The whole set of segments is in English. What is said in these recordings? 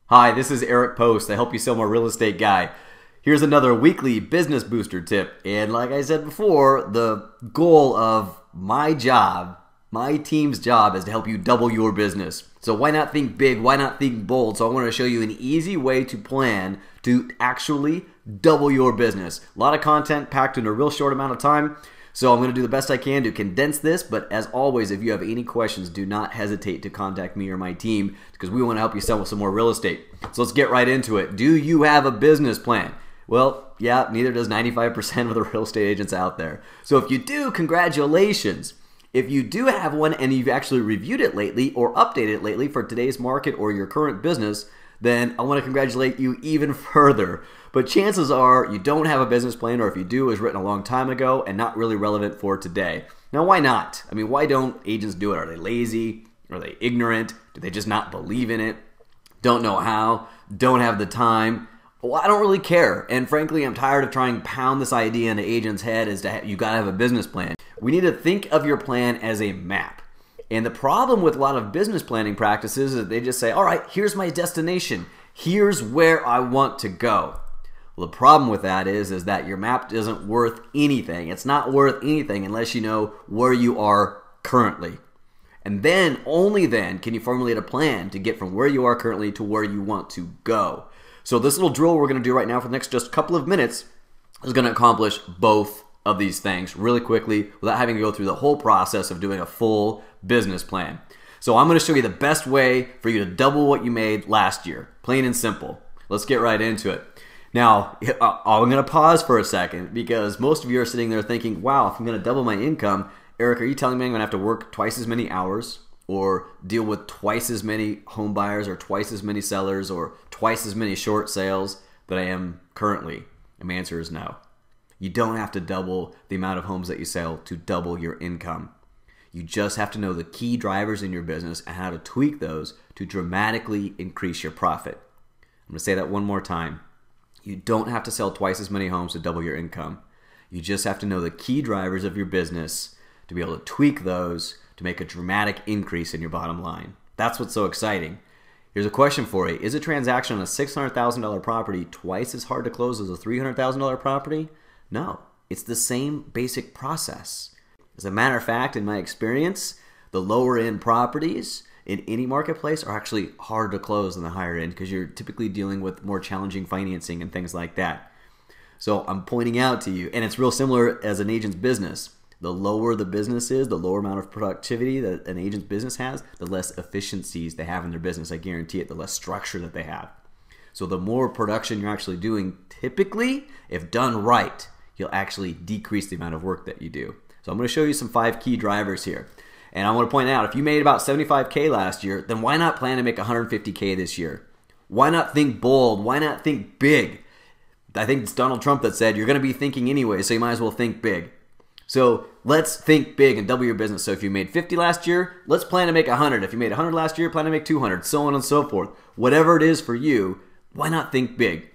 Hi, this is Eric Post. I help you sell more real estate guy. Here's another weekly business booster tip. And like I said before, the goal of my job, my team's job, is to help you double your business. So why not think big? Why not think bold? So I want to show you an easy way to plan to actually double your business. A lot of content packed in a real short amount of time. So I'm going to do the best I can to condense this, but as always, if you have any questions, do not hesitate to contact me or my team because we want to help you sell some more real estate. So let's get right into it. Do you have a business plan? Well, yeah, neither does 95% of the real estate agents out there. So if you do, congratulations. If you do have one and you've actually reviewed it lately or updated it lately for today's market or your current business, then I want to congratulate you even further. But chances are you don't have a business plan, or if you do, it was written a long time ago and not really relevant for today. Now, why not? I mean, why don't agents do it? Are they lazy? Are they ignorant? Do they just not believe in it? Don't know how? Don't have the time? Well, I don't really care. And frankly, I'm tired of trying to pound this idea into agents' head as to you got to have a business plan. We need to think of your plan as a map. And the problem with a lot of business planning practices is that they just say, all right, here's my destination. Here's where I want to go. Well, the problem with that is that your map isn't worth anything. It's not worth anything unless you know where you are currently. And then, only then, can you formulate a plan to get from where you are currently to where you want to go. So this little drill we're going to do right now for the next just couple of minutes is going to accomplish both of these things really quickly without having to go through the whole process of doing a full business plan. So I'm going to show you the best way for you to double what you made last year. Plain and simple. Let's get right into it. Now, I'm going to pause for a second because most of you are sitting there thinking, wow, if I'm going to double my income, Eric, are you telling me I'm going to have to work twice as many hours or deal with twice as many home buyers or twice as many sellers or twice as many short sales that I am currently? And my answer is no. You don't have to double the amount of homes that you sell to double your income. You just have to know the key drivers in your business and how to tweak those to dramatically increase your profit. I'm going to say that one more time. You don't have to sell twice as many homes to double your income. You just have to know the key drivers of your business to be able to tweak those to make a dramatic increase in your bottom line. That's what's so exciting. Here's a question for you. Is a transaction on a $600,000 property twice as hard to close as a $300,000 property? No, it's the same basic process. As a matter of fact, in my experience, the lower end properties in any marketplace are actually harder to close than the higher end because you're typically dealing with more challenging financing and things like that. So I'm pointing out to you, and it's real similar as an agent's business. The lower the business is, the lower amount of productivity that an agent's business has, the less efficiencies they have in their business. I guarantee it, the less structure that they have. So the more production you're actually doing, typically, if done right, you'll actually decrease the amount of work that you do. So I'm going to show you some 5 key drivers here. And I want to point out, if you made about $75K last year, then why not plan to make $150K this year? Why not think bold? Why not think big? I think it's Donald Trump that said, you're going to be thinking anyway, so you might as well think big. So let's think big and double your business. So if you made 50 last year, let's plan to make 100. If you made 100 last year, plan to make 200, so on and so forth. Whatever it is for you, why not think big?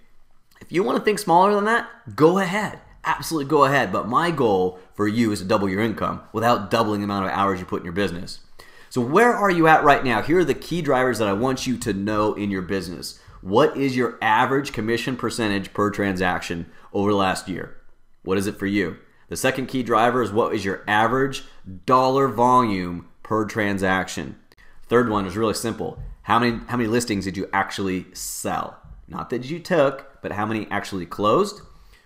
If you want to think smaller than that, go ahead. Absolutely go ahead, but my goal for you is to double your income without doubling the amount of hours you put in your business. So where are you at right now? Here are the key drivers that I want you to know in your business. What is your average commission percentage per transaction over the last year? What is it for you? The second key driver is what is your average dollar volume per transaction? Third one is really simple. How many listings did you actually sell? Not that you took, but how many actually closed?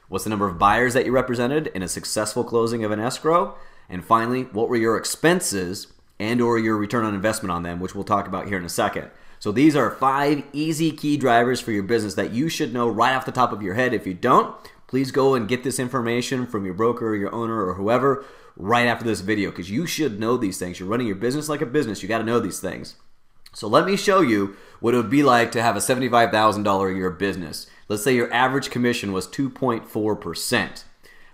What's the number of buyers that you represented in a successful closing of an escrow? And finally, what were your expenses and or your return on investment on them, which we'll talk about here in a second. So these are 5 easy key drivers for your business that you should know right off the top of your head. If you don't, please go and get this information from your broker or your owner or whoever right after this video because you should know these things. You're running your business like a business. You got to know these things. So let me show you what it would be like to have a $75,000 a year business. Let's say your average commission was 2.4%.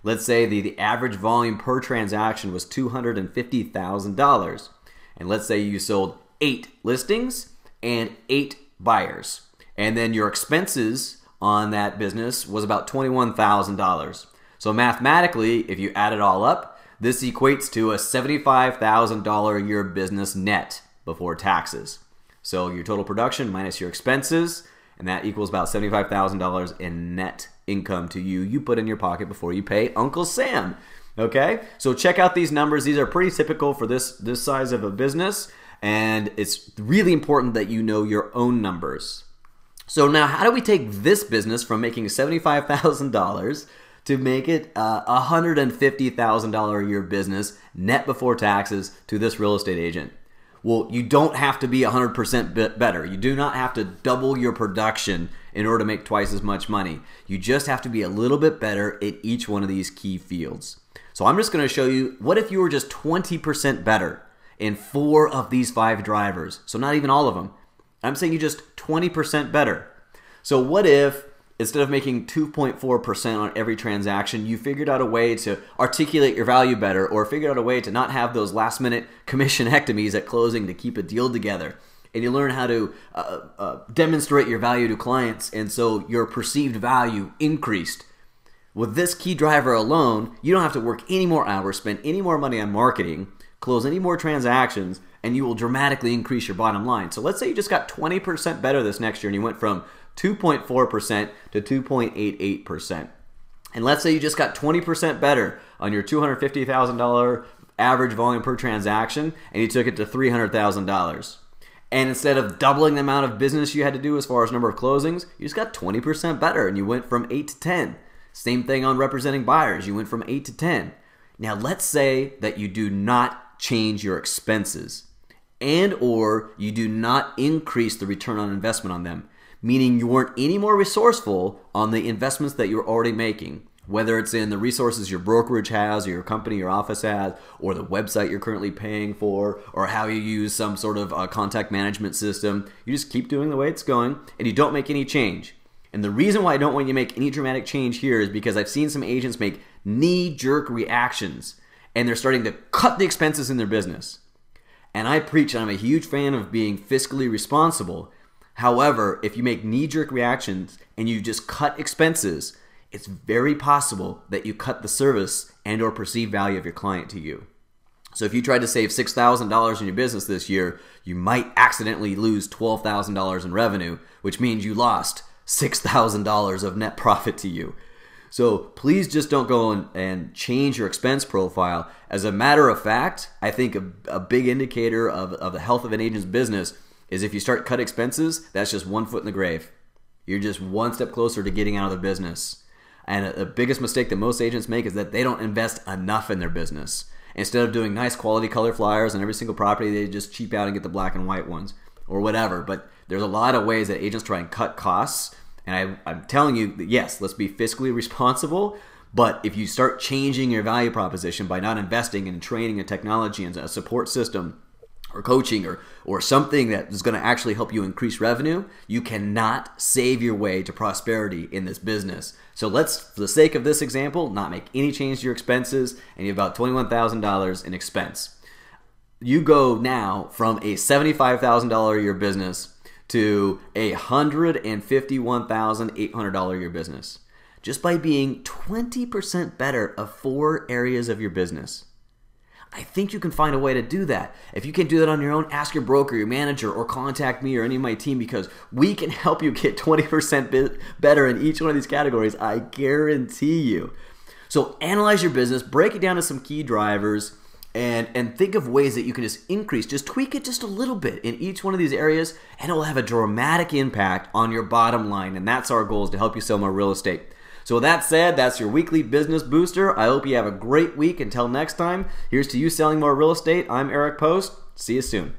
Let's say the average volume per transaction was $250,000. And let's say you sold 8 listings and 8 buyers. And then your expenses on that business was about $21,000. So mathematically, if you add it all up, this equates to a $75,000 a year business net before taxes. So your total production minus your expenses and that equals about $75,000 in net income to you. You put in your pocket before you pay Uncle Sam. Okay, so check out these numbers. These are pretty typical for this size of a business, and it's really important that you know your own numbers. So now, how do we take this business from making $75,000 to make it a $150,000 a year business net before taxes to this real estate agent? Well, you don't have to be 100% better. You do not have to double your production in order to make twice as much money. You just have to be a little bit better at each one of these key fields. So I'm just going to show you, what if you were just 20% better in 4 of these 5 drivers? So not even all of them. I'm saying you just 20% better. So what if, instead of making 2.4% on every transaction, you figured out a way to articulate your value better, or figured out a way to not have those last-minute commissionectomies at closing to keep a deal together, and you learn how to demonstrate your value to clients, and so your perceived value increased. With this key driver alone, you don't have to work any more hours, spend any more money on marketing, close any more transactions, and you will dramatically increase your bottom line. So let's say you just got 20% better this next year, and you went from 2.4% to 2.88%. And let's say you just got 20% better on your $250,000 average volume per transaction, and you took it to $300,000. And instead of doubling the amount of business you had to do as far as number of closings, you just got 20% better, and you went from 8 to 10. Same thing on representing buyers. You went from 8 to 10. Now let's say that you do not change your expenses, and or you do not increase the return on investment on them, meaning you weren't any more resourceful on the investments that you're already making, whether it's in the resources your brokerage has, or your company, your office has, or the website you're currently paying for, or how you use some sort of contact management system. You just keep doing the way it's going, and you don't make any change. And the reason why I don't want you to make any dramatic change here is because I've seen some agents make knee-jerk reactions, and they're starting to cut the expenses in their business. And I preach, and I'm a huge fan of being fiscally responsible. However, if you make knee-jerk reactions and you just cut expenses, it's very possible that you cut the service and or perceived value of your client to you. So if you tried to save $6,000 in your business this year, you might accidentally lose $12,000 in revenue, which means you lost $6,000 of net profit to you. So please just don't go and change your expense profile. As a matter of fact, I think a big indicator of the health of an agent's business is if you start cut expenses, that's just one foot in the grave. You're just one step closer to getting out of the business. And the biggest mistake that most agents make is that they don't invest enough in their business. Instead of doing nice quality color flyers on every single property, they just cheap out and get the black and white ones or whatever. But there's a lot of ways that agents try and cut costs. And I'm telling you that yes, let's be fiscally responsible. But if you start changing your value proposition by not investing in training and technology and a support system or coaching or something that is going to actually help you increase revenue, you cannot save your way to prosperity in this business. So let's, for the sake of this example, not make any change to your expenses, and you have about $21,000 in expense. You go now from a $75,000 a year business to a $151,800 a year business, just by being 20% better of 4 areas of your business. I think you can find a way to do that. If you can't do that on your own, ask your broker, your manager, or contact me or any of my team, because we can help you get 20% better in each one of these categories. I guarantee you. So analyze your business, break it down to some key drivers, and think of ways that you can just increase, just tweak it just a little bit in each one of these areas, and it will have a dramatic impact on your bottom line. And that's our goal, is to help you sell more real estate. So with that said, that's your weekly business booster. I hope you have a great week. Until next time, here's to you selling more real estate. I'm Eric Post. See you soon.